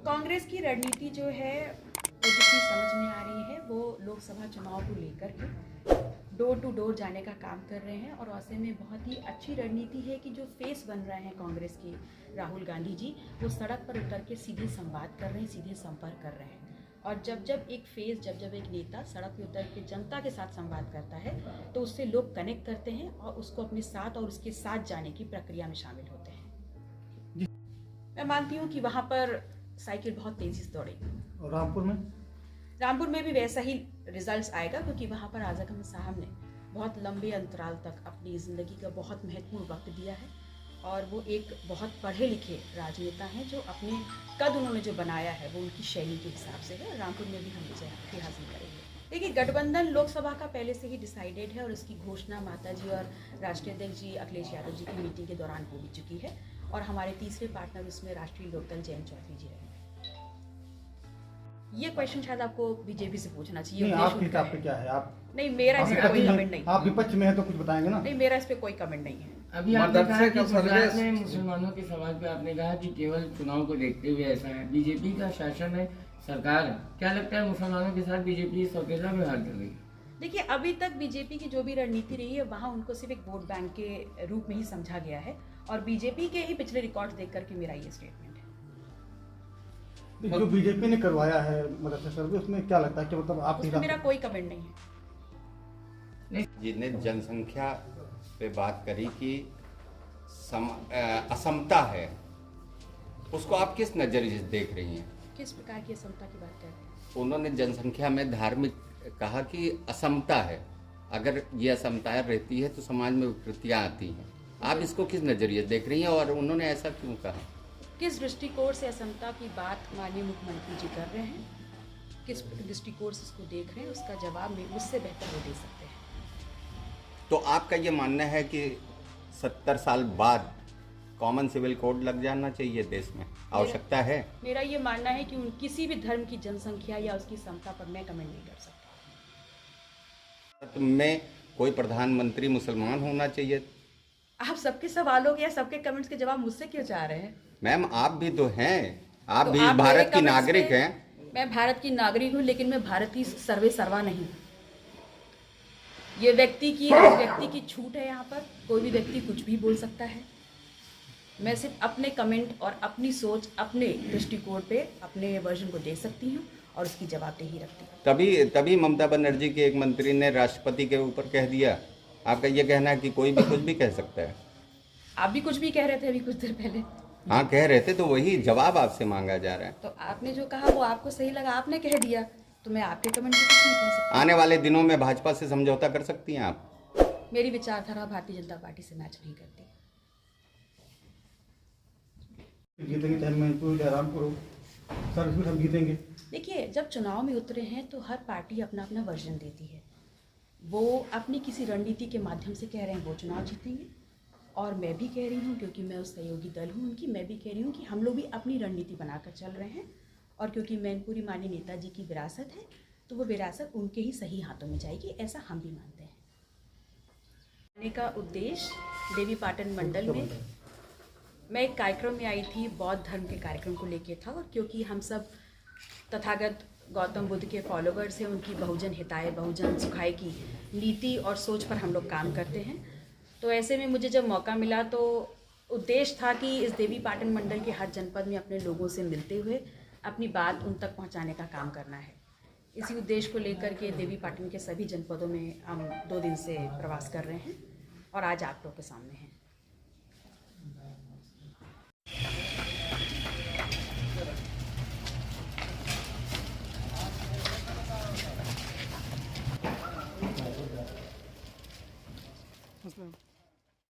कांग्रेस की रणनीति जो है वो जितनी समझ में आ रही है वो लोकसभा चुनाव को लेकर के डोर टू डोर जाने का काम कर रहे हैं और ऐसे में बहुत ही अच्छी रणनीति है कि जो फेस बन रहे हैं कांग्रेस के राहुल गांधी जी वो सड़क पर उतर के सीधे संवाद कर रहे हैं, सीधे संपर्क कर रहे हैं। और जब एक नेता सड़क पर उतर के जनता के साथ संवाद करता है तो उससे लोग कनेक्ट करते हैं और उसको अपने साथ और उसके साथ जाने की प्रक्रिया में शामिल होते हैं। मैं मानती हूँ कि वहाँ पर साइकिल बहुत तेजी से दौड़ेगी। और रामपुर में भी वैसा ही रिजल्ट्स आएगा क्योंकि वहाँ पर आज़म साहब ने बहुत लंबे अंतराल तक अपनी ज़िंदगी का बहुत महत्वपूर्ण वक्त दिया है और वो एक बहुत पढ़े लिखे राजनेता हैं जो अपने कद उन्होंने जो बनाया है वो उनकी शैली के हिसाब से है। रामपुर में भी हम विजय हासिल करेंगे। देखिए, गठबंधन लोकसभा का पहले से ही डिसाइडेड है और उसकी घोषणा माता जी और राष्ट्रीय अध्यक्ष जी अखिलेश यादव जी की मीटिंग के दौरान हो भी चुकी है और हमारे तीसरे पार्टनर उसमें राष्ट्रीय लोकदल जयंत चौधरी जी रहेंगे। ये क्वेश्चन शायद आपको बीजेपी से पूछना चाहिए। नहीं, आपकी किताब पे क्या है? आप नहीं, मेरा इस पे कोई कमेंट नहीं। आप विपक्ष में है तो कुछ बताएंगे ना? नहीं, मेरा इस पे कोई कमेंट नहीं है। अभी आपने कहा कि गुजरात में मुसलमानों के समाज पे आपने कहा कि केवल चुनाव को देखते हुए ऐसा है। बीजेपी का शासन है, सरकार है, क्या लगता है मुसलमानों के साथ बीजेपी सौतेला व्यवहार कर रही है? देखिए, अभी तक बीजेपी की जो भी रणनीति रही है वहाँ उनको सिर्फ एक वोट बैंक के रूप में ही समझा गया है और बीजेपी के ही पिछले रिकॉर्ड देख करके मेरा ये स्टेटमेंट है। जो बीजेपी ने करवाया है मदरसा सर्वे, उसमें क्या लगता है कि मतलब आप उसमें मेरा कोई कमेंट नहीं है। जिसने जनसंख्या पे बात करी कि असमता है, उसको आप किस नजरिए से देख रही हैं? किस प्रकार की असमता की बात कर रहे हैं? उन्होंने जनसंख्या में धार्मिक कहा कि असमता है, अगर ये असमताएं रहती है तो समाज में विकृतियां आती हैं। आप इसको किस नजरिए से देख रही हैं और उन्होंने ऐसा क्यों कहा? किस दृष्टिकोण से असमता की बात माननीय मुख्यमंत्री जी कर रहे हैं, किस दृष्टिकोण से इसको देख रहे हैं, उसका जवाब मुझसे बेहतर वो दे सकते हैं। तो आपका ये मानना है कि 70 साल बाद कॉमन सिविल कोड लग जाना चाहिए देश में, आवश्यकता है? मेरा ये मानना है कि किसी भी धर्म की जनसंख्या या उसकी समता पर मैं कमेंट नहीं कर सकता। में कोई प्रधानमंत्री मुसलमान होना चाहिए? आप सबके सवालों के या सबके कमेंट्स के जवाब मुझसे क्यों चाह रहे हैं? मैम, आप भी तो हैं, आप तो भी आप भारत की नागरिक हैं। मैं भारत की नागरिक हूँ, लेकिन मैं भारतीय सर्वे सर्वा नहीं। ये व्यक्ति की छूट है। यहाँ पर कोई भी व्यक्ति कुछ भी बोल सकता है। मैं सिर्फ अपने कमेंट और अपनी सोच, अपने दृष्टिकोण पे अपने वर्जन को दे सकती हूँ और उसकी जवाबदेही रखती हूँ। तभी ममता बनर्जी के एक मंत्री ने राष्ट्रपति के ऊपर कह दिया। आपका ये कहना है कि कोई भी कुछ भी कह सकता है? आप भी कुछ भी कह रहे थे अभी कुछ देर पहले। हाँ, कह रहे थे, तो वही जवाब आपसे मांगा जा रहा है। तो आपने जो कहा वो आपको सही लगा, आपने कह दिया, तो मैं आपके कमेंट पे कुछ नहीं कह सकती। आने वाले दिनों में भाजपा से समझौता कर सकती हैं आप? मेरी विचारधारा भारतीय जनता पार्टी से मैच नहीं करती। जीतेंगे चाहे मैनपुर या रामपुर हो, सर हम जीतेंगे। देखिए, जब चुनाव में उतरे हैं तो हर पार्टी अपना अपना वर्जन देती है। वो अपनी किसी रणनीति के माध्यम से कह रहे हैं वो चुनाव जीतेंगे और मैं भी कह रही हूँ, क्योंकि मैं उस सहयोगी दल हूँ उनकी, मैं भी कह रही हूँ कि हम लोग भी अपनी रणनीति बनाकर चल रहे हैं और क्योंकि मैनपुरी माननीय नेताजी की विरासत है तो वो विरासत उनके ही सही हाथों में जाएगी, ऐसा हम भी मानते हैं। आने का उद्देश्य देवी पाटन मंडल में मैं एक कार्यक्रम में आई थी, बौद्ध धर्म के कार्यक्रम को लेके था और क्योंकि हम सब तथागत गौतम बुद्ध के फॉलोवर्स हैं, उनकी बहुजन हिताय बहुजन सुखाय की नीति और सोच पर हम लोग काम करते हैं। तो ऐसे में मुझे जब मौका मिला तो उद्देश्य था कि इस देवी पाटन मंडल के हर जनपद में अपने लोगों से मिलते हुए अपनी बात उन तक पहुंचाने का काम करना है। इसी उद्देश्य को लेकर के देवी पाटन के सभी जनपदों में हम 2 दिन से प्रवास कर रहे हैं और आज आप लोग के सामने हैं।